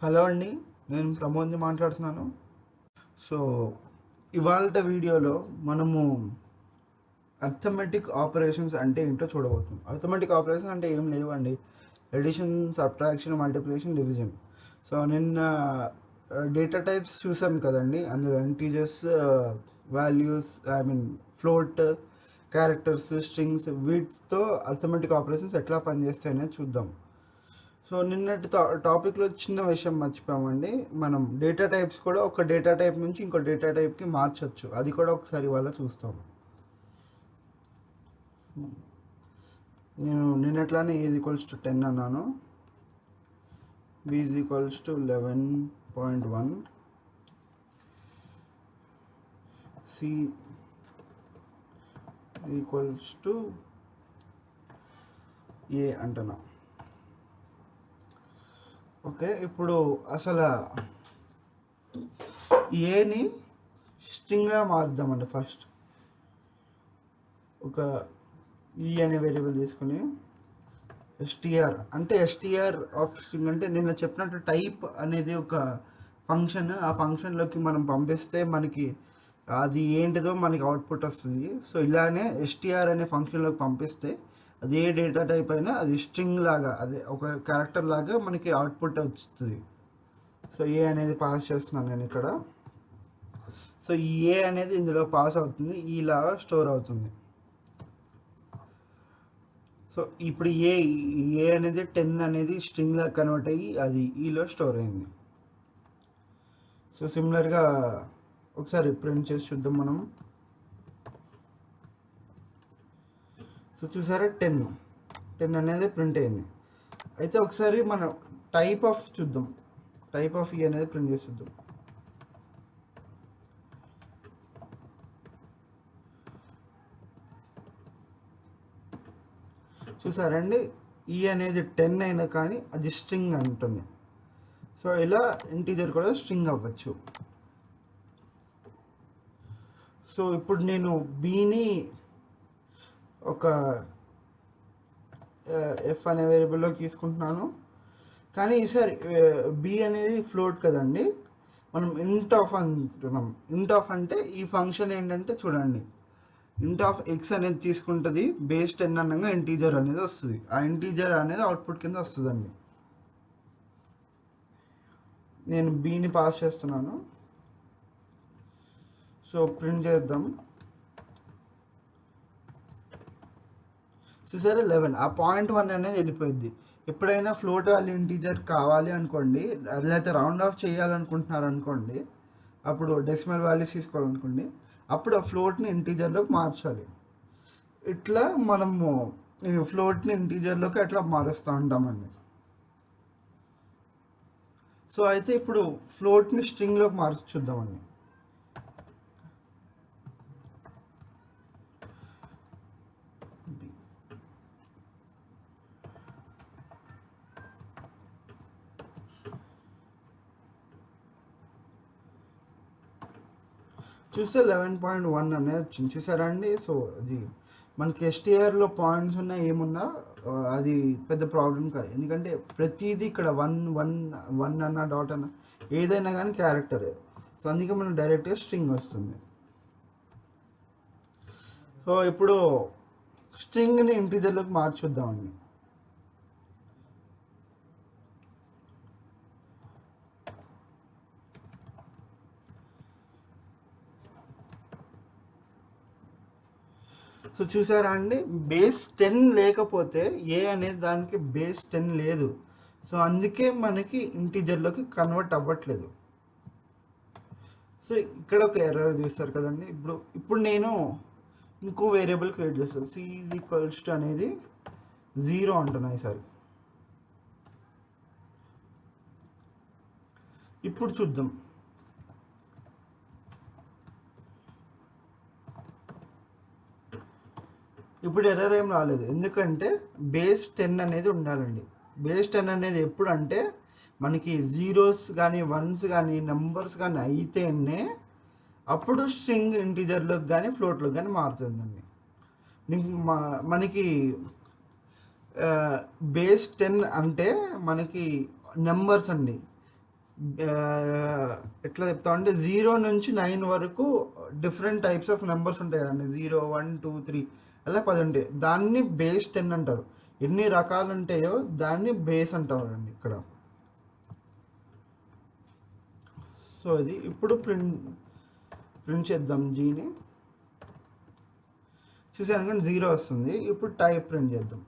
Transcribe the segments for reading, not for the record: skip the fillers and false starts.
Hello అండి, నేను ప్రమోద్ని మాట్లాడుతున్నాను. సో ఇవాళ వీడియోలో మనము అర్థమెటిక్ ఆపరేషన్స్ అంటే ఏంటో చూడబోతున్నాం. అర్థమెటిక్ ఆపరేషన్స్ అంటే ఏం లేవండి, addition, subtraction, multiplication, division. So నిన్న డేటా టైప్స్ చూసాం కదండి, అందులో integers, values, float, characters, strings, వీటితో అర్థమెటిక్ ఆపరేషన్స్ ఎట్లా పనిచేస్తాయనేది చూద్దాం. సో నిన్నటి టాపిక్లో చిన్న విషయం మర్చిపోయామండి. మనం డేటా టైప్స్ కూడా ఒక డేటా టైప్ నుంచి ఇంకో డేటా టైప్కి మార్చచ్చు. అది కూడా ఒకసారి ఇవాళ చూస్తాం. నేను నిన్నట్లానే A=10 అన్నాను, B=11.1, C=A అంటున్నా. ఓకే, ఇప్పుడు అసలు ఏని స్ట్రింగ్గా మార్దామండి. ఫస్ట్ ఒక అనే వేరియబుల్ తీసుకుని ఎస్టీఆర్ అంటే ఎస్టీఆర్ ఆఫ్ స్ట్రింగ్ అంటే నిన్న చెప్పినట్టు టైప్ అనేది ఒక ఫంక్షన్. ఆ ఫంక్షన్లోకి మనం పంపిస్తే మనకి అది ఏంటిదో మనకి అవుట్పుట్ వస్తుంది. సో ఇలానే ఎస్టీఆర్ అనే ఫంక్షన్లోకి పంపిస్తే అది ఏ డేటా టైప్ అయినా అది స్ట్రింగ్ లాగా, అదే ఒక క్యారెక్టర్ లాగా మనకి అవుట్పుట్ వస్తుంది. సో ఏ అనేది పాస్ చేస్తున్నాను నేను ఇక్కడ. సో ఈ ఏ అనేది ఇందులో పాస్ అవుతుంది, ఈలాగా స్టోర్ అవుతుంది. సో ఇప్పుడు ఏ అనేది 10 అనేది స్ట్రింగ్ లాగా కన్వర్ట్ అయ్యి అది ఈలో స్టోర్ అయింది. సో సిమిలర్గా ఒకసారి ప్రింట్ చేసి చూద్దాం మనం. సో చూసారా, 10 అనేది ప్రింట్ అయింది. అయితే ఒకసారి మనం టైప్ ఆఫ్ చూద్దాం. టైప్ ఆఫ్ ఈ అనేది ప్రింట్ చేసి చూద్దాం. చూసారండి, ఈ అనేది 10 అయినా కానీ అది స్ట్రింగ్ అంటుంది. సో ఇలా ఇంటీజర్ కూడా స్ట్రింగ్ అవ్వచ్చు. సో ఇప్పుడు నేను బీని ఒక ఎఫ్ అనే వేరియబుల్లో తీసుకుంటున్నాను, కానీ ఈసారి బి అనేది ఫ్లోట్ కదండి, మనం ఇంట్ ఆఫ్ అంటున్నాం. ఇంట్ ఆఫ్ అంటే ఈ ఫంక్షన్ ఏంటంటే చూడండి, ఇంట్ ఆఫ్ ఎక్స్ అనేది తీసుకుంటుంది, బేస్ 10 అనగా ఇంటీజర్ అనేది వస్తుంది. ఆ ఇంటీజర్ అనేది అవుట్పుట్ కింద వస్తుందండి. నేను బీని పాస్ చేస్తున్నాను. సో ప్రింట్ చేద్దాం. చూసారా, 11. ఆ 0.1 అనేది వెళ్ళిపోయింది. ఎప్పుడైనా ఫ్లోట్ వాల్యూ ఇంటీజర్ కావాలి అనుకోండి, లేకపోతే రౌండ్ ఆఫ్ చేయాలనుకుంటున్నారు అనుకోండి, అప్పుడు డెసిమల్ వాల్యూస్ తీసుకోవాలనుకోండి, అప్పుడు ఆ ఫ్లోట్ని ఇంటీజర్లోకి మార్చాలి. ఇట్లా మనము ఫ్లోట్ని ఇంటీజర్లోకి అట్లా మారుస్తూ ఉంటామండి. సో అయితే ఇప్పుడు ఫ్లోట్ని స్ట్రింగ్లోకి మార్చి చూద్దామండి. చూస్తే 11.1 అనేది వచ్చింది. చూసారా అండి. సో అది మనకి ఎస్టీఆర్లో పాయింట్స్ ఉన్నా ఏమున్నా అది పెద్ద ప్రాబ్లం కాదు, ఎందుకంటే ప్రతిదీ ఇక్కడ 1 అన్న డాట్ అన్న ఏదైనా కానీ క్యారెక్టరే. సో అందుకే మనం డైరెక్ట్గా స్ట్రింగ్ వస్తుంది. సో ఇప్పుడు స్ట్రింగ్ని ఇంటీజర్లోకి మార్చుద్దామండి. సో చూసారా అండి, బేస్ 10 లేకపోతే ఏ అనేది దానికి బేస్ 10 లేదు. సో అందుకే మనకి ఇంటీజర్లోకి కన్వర్ట్ అవ్వట్లేదు. సో ఇక్కడ ఒక ఎర్రర్ చూస్తారు కదండి. ఇప్పుడు నేను ఇంకో వేరియబుల్ క్రియేట్ చేస్తాను. C= అనేది 0 అంటున్నాయి ఈసారి. ఇప్పుడు చూద్దాం. ఇప్పుడు ఎర్రర్ ఏం రాలేదు, ఎందుకంటే బేస్ 10 అనేది ఉండాలండి. బేస్ 10 అనేది ఎప్పుడు అంటే మనకి జీరోస్ కానీ వన్స్ కానీ నెంబర్స్ కానీ అయితేనే అప్పుడు స్ట్రింగ్ ఇంటీజర్లోకి కానీ ఫ్లోట్లోకి కానీ మారుతుందండి. మనకి బేస్ 10 అంటే మనకి నెంబర్స్ అండి. ఎట్లా చెప్తామంటే 0 నుంచి 9 వరకు డిఫరెంట్ టైప్స్ ఆఫ్ నెంబర్స్ ఉంటాయి కదండి. 0, 1, 2, 3 అలా 10 ఉంటాయి. దాన్ని బేస్ 10 అంటారు. ఎన్ని రకాలు ఉంటాయో దాన్ని బేస్ అంటారండి ఇక్కడ. సో ఇది ఇప్పుడు ప్రింట్ చేద్దాం జీని. చూసాను కానీ 0 వస్తుంది. ఇప్పుడు టైప్ ప్రింట్ చేద్దాం.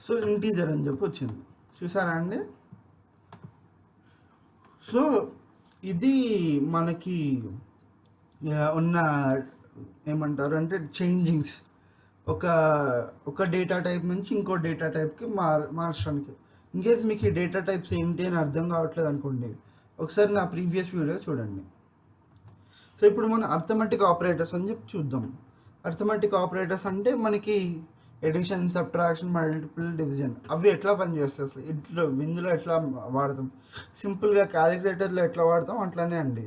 సో ఇంటీజర్ అని చెప్పి వచ్చింది, చూసారా అండి. సో ఇది మనకి ఉన్న ఏమంటారు అంటే చేంజింగ్స్ ఒక డేటా టైప్ నుంచి ఇంకో డేటా టైప్కి మార్చడానికి. ఇన్కేస్ మీకు ఈ డేటా టైప్స్ ఏంటి అని అర్థం కావట్లేదు అనుకోండి, ఒకసారి నా ప్రీవియస్ వీడియో చూడండి. సో ఇప్పుడు మనం అర్థమెటిక్ ఆపరేటర్స్ అని చెప్పి చూద్దాం. అర్థమెటిక్ ఆపరేటర్స్ అంటే మనకి ఎడిషన్, సబ్ట్రాక్షన్, మల్టిపుల్ డివిజన్ అవి ఎట్లా పనిచేస్తాయి అసలు, ఇందులో ఎట్లా వాడతాం. సింపుల్గా క్యాలిక్యులేటర్లో ఎట్లా వాడతాం అట్లానే అండి.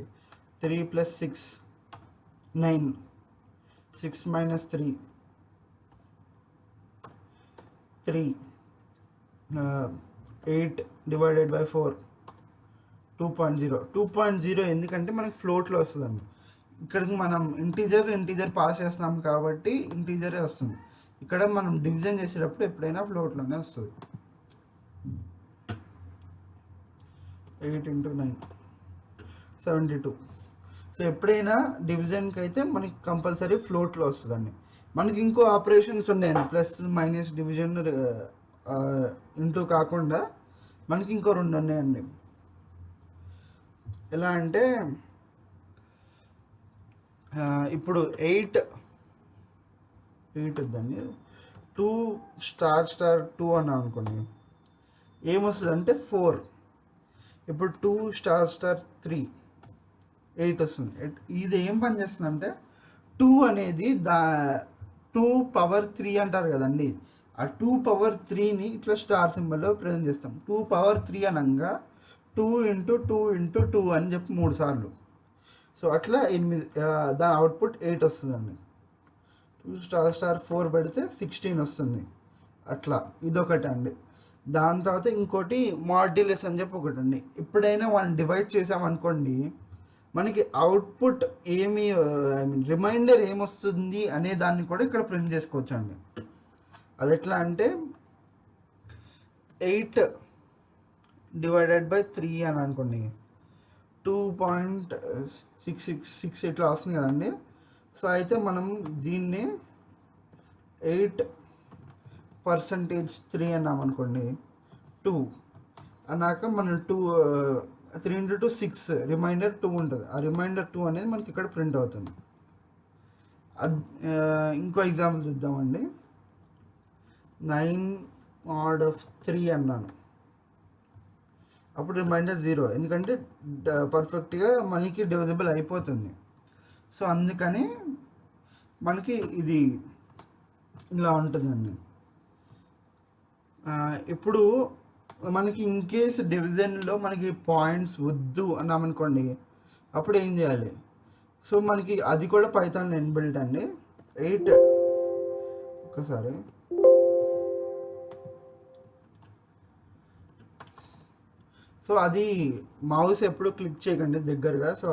3 + 6 9, 6 - 3 3, 8 / 4 2.0. 2.0 ఎందుకంటే మనకి ఫ్లోట్లో వస్తుందండి. ఇక్కడికి మనం ఇంటీజర్ పాస్ చేస్తున్నాం కాబట్టి ఇంటీజరే వస్తుంది. ఇక్కడ మనం డివిజన్ చేసేటప్పుడు ఎప్పుడైనా ఫ్లోట్లోనే వస్తుంది. 8 × 9 72. సో ఎప్పుడైనా డివిజన్కి అయితే మనకి కంపల్సరీ ఫ్లోట్లో వస్తుందండి. మనకి ఇంకో ఆపరేషన్స్ ఉన్నాయండి, ప్లస్ మైనస్ డివిజన్ ఇంటూ కాకుండా మనకి ఇంకో 2 ఉన్నాయండి. ఎలా అంటే ఇప్పుడు 8 వద్దండి, 2 * 2 అని అనుకోండి, ఏమొస్తుంది అంటే 4. ఇప్పుడు 2 * 3 8 వస్తుంది. ఇది ఏం పని చేస్తుంది అంటే 2 అనేది 2 పవర్ 3 అంటారు కదండి. ఆ 2 పవర్ 3ని ఇట్లా స్టార్ సింబల్లో ప్రజెంట్ చేస్తాం. 2 పవర్ 3 అనగా 2 × 2 × 2 అని చెప్పి 3 సార్లు. సో అట్లా 8, దాని అవుట్పుట్ 8 వస్తుందండి. 2 * 4 పెడితే 16 వస్తుంది. అట్లా ఇదొకటి అండి. దాని తర్వాత ఇంకోటి మాడ్యులస్ అని చెప్పి ఒకటి అండి. ఎప్పుడైనా మనం డివైడ్ చేసామనుకోండి, మనకి అవుట్పుట్ ఏమి రిమైండర్ ఏమొస్తుంది అనే దాన్ని కూడా ఇక్కడ ప్రింట్ చేసుకోవచ్చు అండి. అది ఎట్లా అంటే 8 / 3 అని అనుకోండి, 2.666 ఇట్లా వస్తుంది కదండి. సో అయితే మనం దీన్ని 8% అన్నాం అనుకోండి, 2 అన్నాక మనం 3 × 2 6, రిమైండర్ 2 ఉంటుంది. ఆ రిమైండర్ 2 అనేది మనకి ఇక్కడ ప్రింట్ అవుతుంది. ఇంకో ఎగ్జాంపుల్ చూద్దామండి. 9/3 అన్నాను, అప్పుడు రిమైండర్ 0, ఎందుకంటే పర్ఫెక్ట్గా మనకి డివిజిబుల్ అయిపోతుంది. సో అందుకని మనకి ఇది ఇలా ఉంటుందండి. ఇప్పుడు మనకి ఇన్కేస్ డివిజన్లో మనకి పాయింట్స్ వద్దు అన్నామనుకోండి, అప్పుడు ఏం చేయాలి. సో మనకి అది కూడా పైథాన్ ఇన్బిల్ట్ అండి. 8 ఒక్కసారి సో అది మౌస్ ఎప్పుడు క్లిక్ చేయకండి దగ్గరగా, సో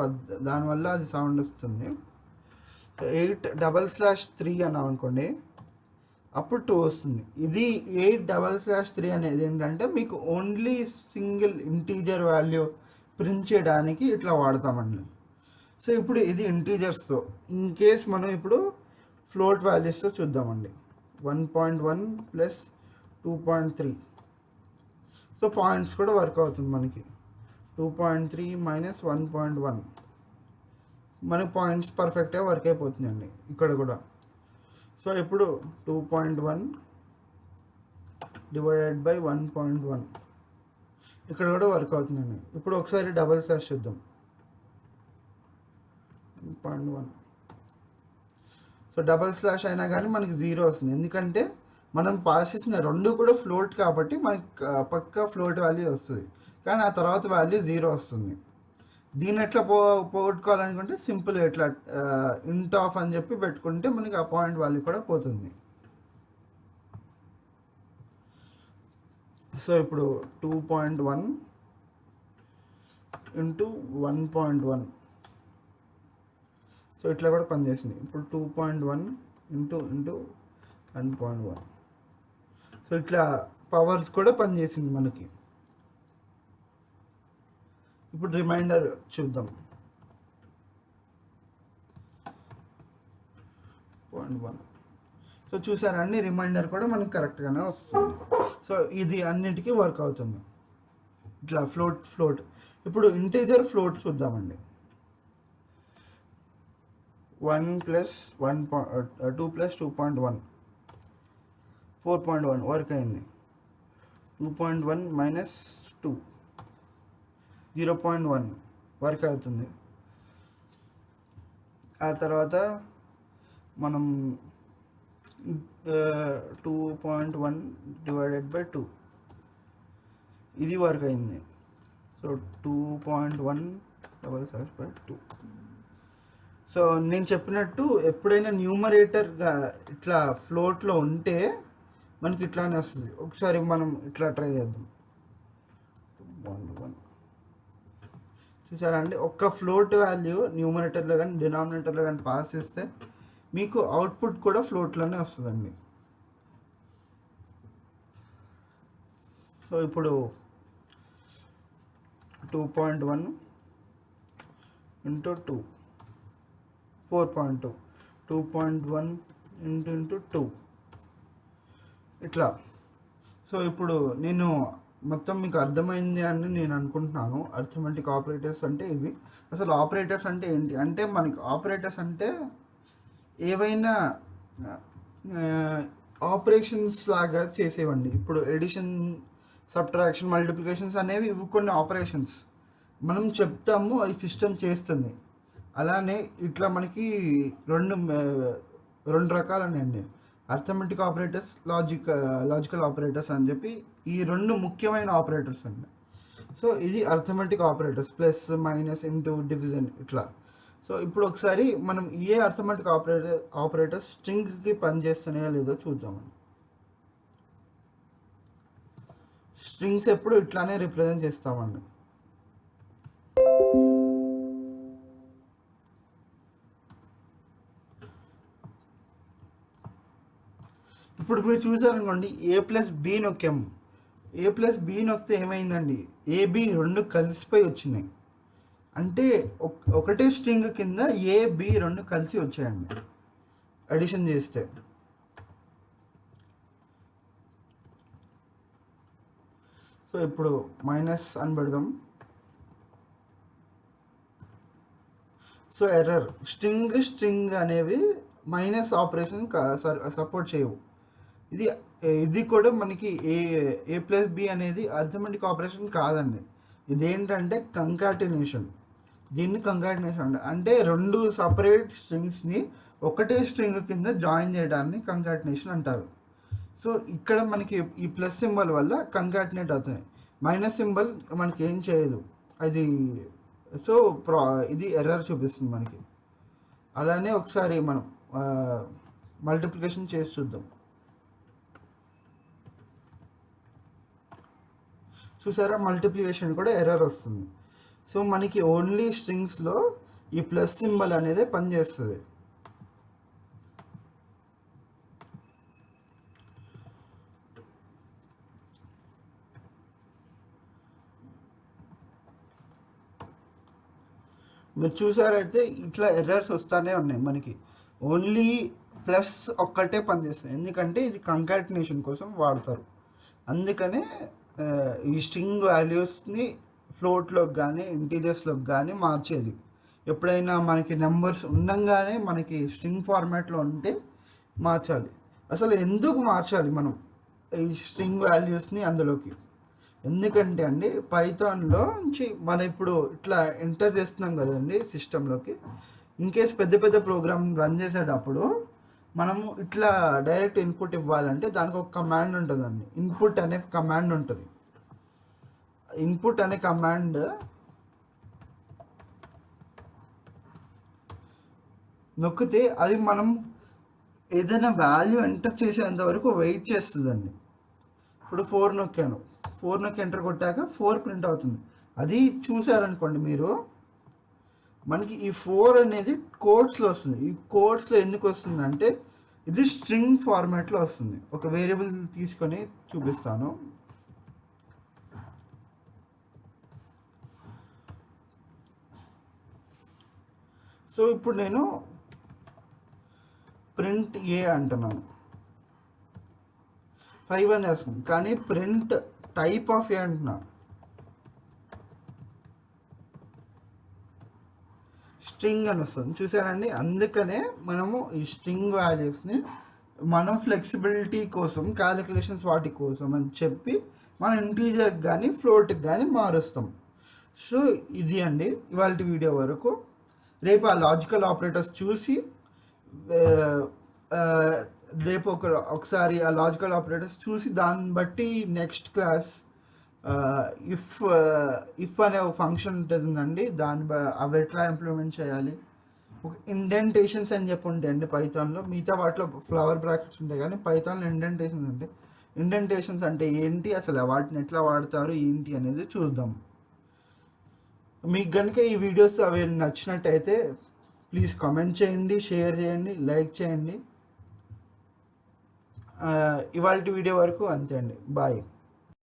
దానివల్ల అది సౌండ్ వస్తుంది. 8/3 అన్నాం అనుకోండి, అప్పుడు 2 వస్తుంది. ఇది 8/3 అనేది ఏంటంటే మీకు only single integer value print చేయడానికి ఇట్లా వాడతామండి. సో ఇప్పుడు ఇది ఇంటీజర్స్తో. ఇన్ కేస్ మనం ఇప్పుడు ఫ్లోట్ వాల్యూస్తో చూద్దామండి. 1.1 + 2.3. సో పాయింట్స్ కూడా వర్క్ అవుతుంది మనకి. 2.3 - 1.1 మనకి పాయింట్స్ పర్ఫెక్ట్గా వర్క్ అయిపోతుందండి ఇక్కడ కూడా. సో ఇప్పుడు 2.1 / 1.1 ఇక్కడ కూడా వర్క్ అవుతుందండి. ఇప్పుడు ఒకసారి / చూద్దాం. 1.1. సో / అయినా కానీ మనకి 0 వస్తుంది, ఎందుకంటే మనం పాస్ చేసిన 2 కూడా ఫ్లోట్ కాబట్టి మనకి పక్కా ఫ్లోట్ వాల్యూ వస్తుంది. కానీ ఆ తర్వాత వాల్యూ 0 వస్తుంది. దీన్ని ఎట్లా పోగొట్టుకోవాలనుకుంటే సింపుల్ ఎట్లా ఇంట్ ఆఫ్ అని చెప్పి పెట్టుకుంటే మనకి ఆ పాయింట్ వాల్యూ కూడా పోతుంది. సో ఇప్పుడు 2.1 ఇంటూ 1.1, సో ఇట్లా కూడా పనిచేసింది. ఇప్పుడు 2.1 ఇంటూ 1.1, సో ఇట్లా పవర్స్ కూడా పనిచేసింది మనకి. ఇప్పుడు రిమైండర్ చూద్దాం. 0.1, సో చూసారా అండి, రిమైండర్ కూడా మనకి కరెక్ట్గానే వస్తుంది. సో ఇది అన్నిటికీ వర్క్ అవుతుంది ఇట్లా ఫ్లోట్. ఇప్పుడు ఇంటీజర్ ఫ్లోట్ చూద్దామండి. 1 + 2 + 2.1 4.1 వర్క్ అయింది. 2.1 - 2 0.1 వర్క్ అవుతుంది. ఆ తర్వాత మనం 2.1 / 2 ఇది వర్క్ అయింది. సో 2.1 / 2. సో నేను చెప్పినట్టు ఎప్పుడైనా న్యూమరేటర్గా ఇట్లా ఫ్లోట్లో ఉంటే మనకి ఇట్లానే వస్తుంది. ఒకసారి మనం ఇట్లా ట్రై చేద్దాం. 2.1 చూసారా అండి, ఒక్క ఫ్లోట్ వాల్యూ న్యూమరేటర్లో కానీ డినామినేటర్లో కానీ పాస్ చేస్తే మీకు అవుట్పుట్ కూడా ఫ్లోట్లోనే వస్తుందండి. సో ఇప్పుడు 2.1 × 2 4.2 2.1 × 2 ఇట్లా. సో ఇప్పుడు నేను మొత్తం మీకు అర్థమైంది అని నేను అనుకుంటున్నాను. అర్థమెటిక్ ఆపరేటర్స్ అంటే ఇవి. అసలు ఆపరేటర్స్ అంటే ఏంటి అంటే, మనకి ఆపరేటర్స్ అంటే ఏవైనా ఆపరేషన్స్ లాగా చేసేవండి. ఇప్పుడు ఎడిషన్, సబ్ట్రాక్షన్, మల్టిప్లికేషన్స్ అనేవి ఇవి కొన్ని ఆపరేషన్స్ మనం చెప్తాము, అది సిస్టమ్ చేస్తుంది. అలానే ఇట్లా మనకి రెండు రకాలండి, అర్థమెటిక్ ఆపరేటర్స్, లాజికల్ ఆపరేటర్స్ అని చెప్పి ఈ రెండు ముఖ్యమైన ఆపరేటర్స్ అండి. సో ఇది arithmetic operators, plus, minus, into, division ఇట్లా. సో ఇప్పుడు ఒకసారి మనం ఏ అర్థమెటిక్ ఆపరేటర్ స్ట్రింగ్కి పనిచేస్తున్నాయో లేదో చూద్దామండి. స్ట్రింగ్స్ ఎప్పుడు ఇట్లానే రిప్రజెంట్ చేస్తామండి. ఇప్పుడు మీరు చూసారనుకోండి, A+B నొక్కాము. A+B నొక్కితే ఏమైందండి, AB రెండు కలిసిపోయి వచ్చినాయి. అంటే ఒకటే స్ట్రింగ్ కింద AB రెండు కలిసి వచ్చాయండి అడిషన్ చేస్తే. సో ఇప్పుడు మైనస్ అని పెడదాం. సో ఎర్రర్, స్ట్రింగ్ అనేవి మైనస్ ఆపరేషన్ సపోర్ట్ చేయవు. ఇది కూడా మనకి A+B అనేది అర్థమెటిక్ ఆపరేషన్ కాదండి. ఇదేంటంటే కంకాటినేషన్. దీన్ని కంకాటినేషన్ అంటే రెండు సపరేట్ స్ట్రింగ్స్ని ఒకటే స్ట్రింగ్ కింద జాయిన్ చేయడాన్ని కంకాటినేషన్ అంటారు. సో ఇక్కడ మనకి ఈ ప్లస్ సింబల్ వల్ల కంకాటినేట్ అవుతుంది, మైనస్ సింబల్ మనకి ఏం చేయదు అది. సో ఇది ఎర్రర్ చూపిస్తుంది మనకి. అలానే ఒకసారి మనం మల్టిప్లికేషన్ చేసి చూద్దాం. చూసారా, మల్టిప్లికేషన్ కూడా ఎర్రర్ వస్తుంది. సో మనకి ఓన్లీ స్ట్రింగ్స్లో ఈ ప్లస్ సింబల్ అనేది పనిచేస్తుంది. మీరు చూసారైతే ఇట్లా ఎర్రర్స్ వస్తూనే ఉన్నాయి మనకి. ఓన్లీ ప్లస్ ఒక్కటే పనిచేస్తుంది, ఎందుకంటే ఇది కంకాటినేషన్ కోసం వాడతారు. అందుకనే ఈ స్ట్రింగ్ వాల్యూస్ని ఫ్లోట్లోకి కానీ ఇంటీజర్స్లోకి కానీ మార్చేది. ఎప్పుడైనా మనకి నెంబర్స్ ఉండంగానే మనకి స్ట్రింగ్ ఫార్మాట్లో ఉంటే మార్చాలి. అసలు ఎందుకు మార్చాలి మనం ఈ స్ట్రింగ్ వాల్యూస్ని అందులోకి? ఎందుకంటే అండి, పైథాన్లో నుంచి మనం ఇప్పుడు ఇట్లా ఎంటర్ చేస్తున్నాం కదండి సిస్టంలోకి. ఇన్కేస్ పెద్ద ప్రోగ్రామ్ రన్ చేసేటప్పుడు మనము ఇట్లా డైరెక్ట్ ఇన్పుట్ ఇవ్వాలంటే దానికి ఒక కమాండ్ ఉంటుందండి, ఇన్పుట్ అనే కమాండ్ ఉంటుంది. ఇన్పుట్ అనే కమాండ్ నొక్కితే అది మనం ఏదైనా వాల్యూ ఎంటర్ చేసేంత వరకు వెయిట్ చేస్తుందండి. ఇప్పుడు 4 నొక్కాను, 4 నొక్కి ఎంటర్ కొట్టాక 4 ప్రింట్ అవుతుంది. అది చూసారనుకోండి మీరు, మనకి ఈ 4 అనేది కోడ్స్లో వస్తుంది. ఈ కోడ్స్లో ఎందుకు వస్తుంది అంటే ఇది స్ట్రింగ్ ఫార్మాట్లో వస్తుంది. ఒక వేరియబుల్ తీసుకొని చూపిస్తాను. సో ఇప్పుడు నేను ప్రింట్ ఏ అంటున్నాను, 5 అని వస్తుంది. కానీ ప్రింట్ టైప్ ఆఫ్ ఏ అంటున్నా, స్ట్రింగ్ అని వస్తుంది. చూసారండి, అందుకనే మనము ఈ స్ట్రింగ్ వాల్యూస్ని మనం ఫ్లెక్సిబిలిటీ కోసం, క్యాలిక్యులేషన్స్ వాటి కోసం అని చెప్పి మనం ఇంటీజర్కి కానీ ఫ్లోట్కి కానీ మారుస్తాం. సో ఇది అండి ఇవాళ వీడియో వరకు. రేపు ఆ లాజికల్ ఆపరేటర్స్ చూసి రేపు ఒకసారి ఆ లాజికల్ ఆపరేటర్స్ చూసి దాన్ని బట్టి నెక్స్ట్ క్లాస్ ఇఫ్ అనే ఒక ఫంక్షన్ ఉంటుందండి, అవి ఎట్లా ఇంప్లిమెంట్ చేయాలి. ఒక ఇండెంటేషన్స్ అని చెప్పి ఉంటాయండి పైథాన్లో. మిగతా వాటిలో ఫ్లవర్ బ్రాకెట్స్ ఉంటాయి, కానీ పైథాన్లో ఇండెంటేషన్స్ ఉంటాయి. ఇండెంటేషన్స్ అంటే ఏంటి, అసలు వాటిని ఎట్లా వాడతారు ఏంటి అనేది చూద్దాం. మీకు కనుక ఈ వీడియోస్ అవి నచ్చినట్టయితే ప్లీజ్ కామెంట్ చేయండి, షేర్ చేయండి, లైక్ చేయండి. ఇవాళ వీడియో వరకు అంతే అండి. బాయ్.